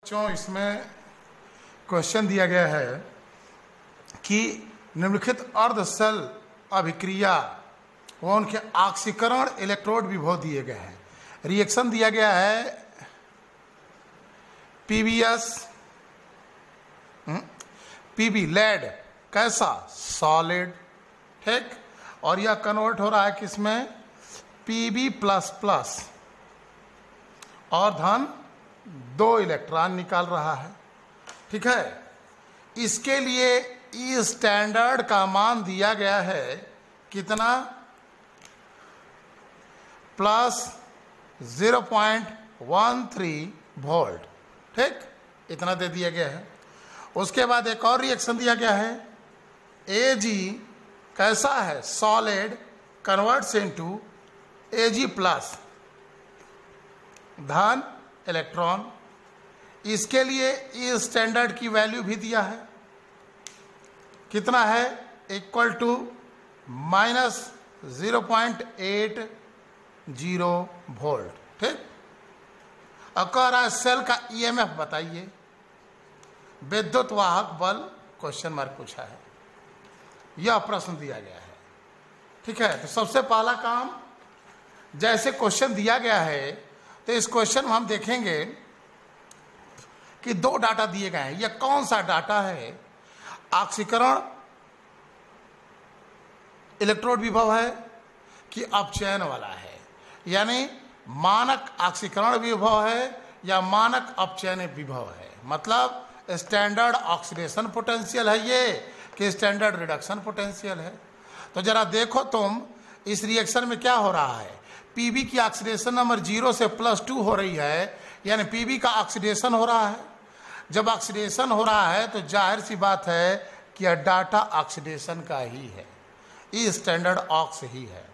बच्चों, इसमें क्वेश्चन दिया गया है कि निम्नलिखित अर्ध सेल अभिक्रिया व उनके ऑक्सीकरण इलेक्ट्रोड विभव दिए गए हैं। रिएक्शन दिया गया है पीबीएस पीबी लेड कैसा सॉलिड, ठीक, और यह कन्वर्ट हो रहा है किसमें पीबी प्लस प्लस और धन 2 इलेक्ट्रॉन निकाल रहा है, ठीक है। इसके लिए ई स्टैंडर्ड का मान दिया गया है कितना, प्लस 0.13 वोल्ट, ठीक, इतना दे दिया गया है। उसके बाद एक और रिएक्शन दिया गया है Ag कैसा है solid converts into Ag plus धन इलेक्ट्रॉन। इसके लिए ई स्टैंडर्ड की वैल्यू भी दिया है, कितना है, इक्वल टू -0.80 वोल्ट, ठीक। अब कह रहा है सेल का ईएमएफ बताइए, विद्युत वाहक बल क्वेश्चन मार्क पूछा है, यह प्रश्न दिया गया है, ठीक है। तो सबसे पहला काम, जैसे क्वेश्चन दिया गया है तो इस क्वेश्चन में हम देखेंगे कि 2 डाटा दिए गए हैं। यह कौन सा डाटा है, ऑक्सीकरण इलेक्ट्रोड विभव है कि अपचयन वाला है, यानी मानक ऑक्सीकरण विभव है या मानक अपचयन विभव है। मतलब स्टैंडर्ड ऑक्सीडेशन पोटेंशियल है ये कि स्टैंडर्ड रिडक्शन पोटेंशियल है। तो जरा देखो तुम, इस रिएक्शन में क्या हो रहा है, पीबी की ऑक्सीडेशन नंबर 0 से +2 हो रही है, यानी पीबी का ऑक्सीडेशन हो रहा है। जब ऑक्सीडेशन हो रहा है तो जाहिर सी बात है कि यह डाटा ऑक्सीडेशन का ही है, ये स्टैंडर्ड ऑक्स ही है।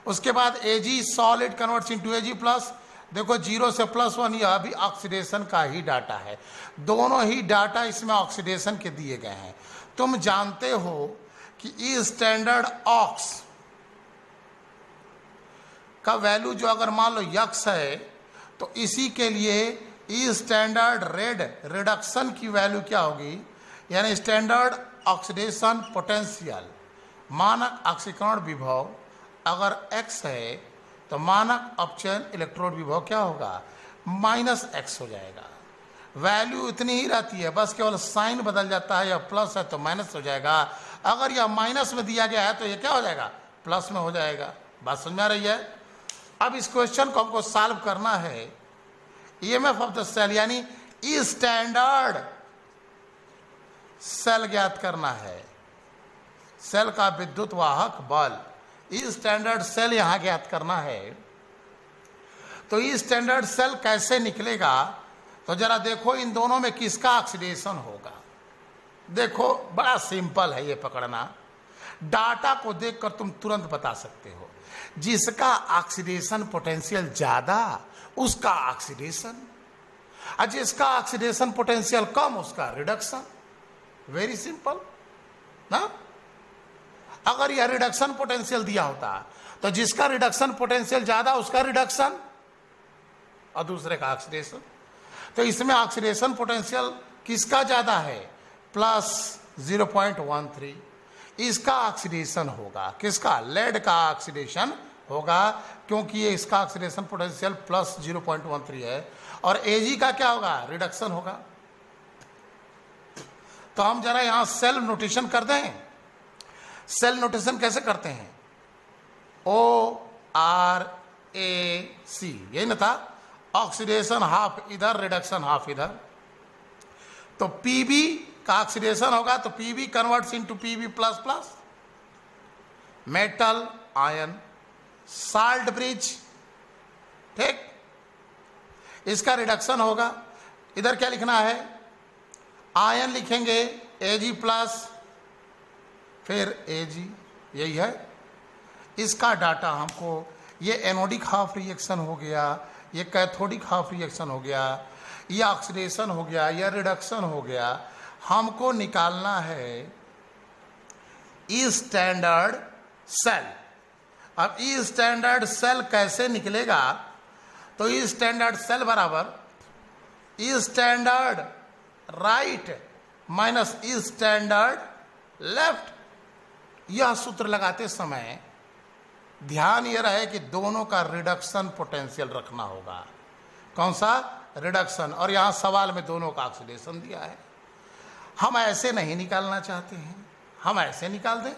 उसके बाद Ag solid converts into Ag plus, देखो 0 से +1, यह भी ऑक्सीडेशन का ही डाटा है। दोनों ही डाटा इसमें ऑक्सीडेशन के दिए गए हैं। तुम जानते हो कि ई स्टैंडर्ड ऑक्स का वैल्यू जो अगर मान लो यक्स है तो इसी के लिए ई स्टैंडर्ड रेड रिडक्शन की वैल्यू क्या होगी, यानी स्टैंडर्ड ऑक्सीडेशन पोटेंशियल मानक ऑक्सीकरण विभव अगर x है तो मानक अपचयन इलेक्ट्रोड विभव क्या होगा, -x हो जाएगा। वैल्यू इतनी ही रहती है, बस केवल साइन बदल जाता है, या प्लस है तो माइनस हो जाएगा। अगर यह माइनस में दिया गया है तो यह क्या हो जाएगा, प्लस में हो जाएगा। बात समझ में आ रही है। अब इस क्वेश्चन को हमको सॉल्व करना है, ईएमएफ ऑफ द सेल यानी ई स्टैंडर्ड सेल ज्ञात करना है, सेल का विद्युत वाहक बल, ई स्टैंडर्ड सेल यहां ज्ञात करना है। तो ई स्टैंडर्ड सेल कैसे निकलेगा, तो जरा देखो इन दोनों में किसका ऑक्सीडेशन होगा। देखो बड़ा सिंपल है ये पकड़ना, डाटा को देखकर तुम तुरंत बता सकते हो। जिसका ऑक्सीडेशन पोटेंशियल ज्यादा उसका ऑक्सीडेशन, और जिसका ऑक्सीडेशन पोटेंशियल कम उसका रिडक्शन। वेरी सिंपल ना। अगर यह रिडक्शन पोटेंशियल दिया होता तो जिसका रिडक्शन पोटेंशियल ज्यादा उसका रिडक्शन और दूसरे का ऑक्सीडेशन। तो इसमें ऑक्सीडेशन पोटेंशियल किसका ज्यादा है, +0.13, इसका ऑक्सीडेशन होगा, किसका, लेड का ऑक्सीडेशन होगा, क्योंकि ये इसका ऑक्सीडेशन पोटेंशियल +0.13 है। और Ag का क्या होगा, रिडक्शन होगा। तो हम जरा यहां सेल नोटेशन कर दें। सेल नोटेशन कैसे करते हैं, ORAC, यही ना था, ऑक्सीडेशन हाफ इधर रिडक्शन हाफ इधर। तो Pb का ऑक्सीडेशन होगा तो Pb converts into Pb plus plus, metal ion salt bridge, ठीक। इसका रिडक्शन होगा, इधर क्या लिखना है, आयन लिखेंगे Ag प्लस फिर Ag, यही है। इसका डाटा हमको, ये एनोडिक हाफ रिएक्शन हो गया, ये कैथोडिक हाफ रिएक्शन हो गया, ये ऑक्सीडेशन हो गया, यह रिडक्शन हो गया। हमको निकालना है ई स्टैंडर्ड सेल। अब ई स्टैंडर्ड सेल कैसे निकलेगा, तो ई स्टैंडर्ड सेल बराबर ई स्टैंडर्ड राइट माइनस ई स्टैंडर्ड लेफ्ट। यह सूत्र लगाते समय ध्यान यह रहे कि दोनों का रिडक्शन पोटेंशियल रखना होगा। कौन सा? रिडक्शन। और यहां सवाल में दोनों का ऑक्सीडेशन दिया है। हम ऐसे नहीं निकालना चाहते हैं, हम ऐसे निकाल दें।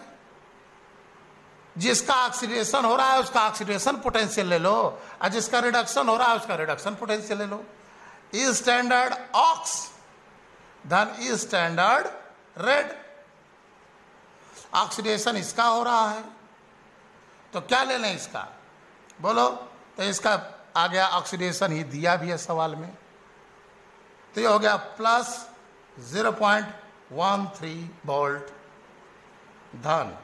जिसका ऑक्सीडेशन हो रहा है उसका ऑक्सीडेशन पोटेंशियल ले लो, और जिसका रिडक्शन हो रहा है उसका रिडक्शन पोटेंशियल ले लो। ई स्टैंडर्ड ऑक्स धन ई स्टैंडर्ड रेड। ऑक्सीडेशन इसका हो रहा है तो क्या ले लें इसका? बोलो। तो इसका आ गया, ऑक्सीडेशन ही दिया भी है सवाल में, तो ये हो गया प्लस 0.13 वोल्ट धन।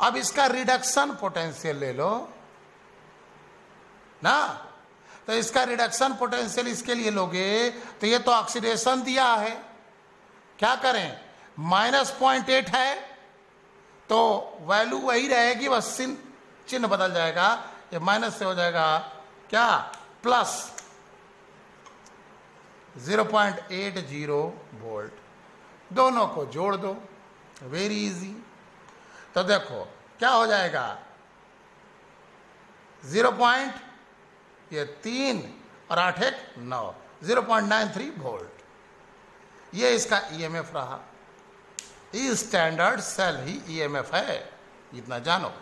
अब इसका रिडक्शन पोटेंशियल ले लो ना, तो इसका रिडक्शन पोटेंशियल इसके लिए लोगे तो ये तो ऑक्सीडेशन दिया है, क्या करें? -0.8 है तो वैल्यू वही रहेगी, बस चिन्ह बदल जाएगा, ये माइनस से हो जाएगा क्या? Plus 0.80 volt. दोनों को जोड़ दो, वेरी इजी। तो देखो क्या हो जाएगा, 0.3 और 8 1 9, 0.93 वोल्ट। ये इसका ईएमएफ रहा। ई स्टैंडर्ड सेल ही ईएमएफ है, इतना जानो।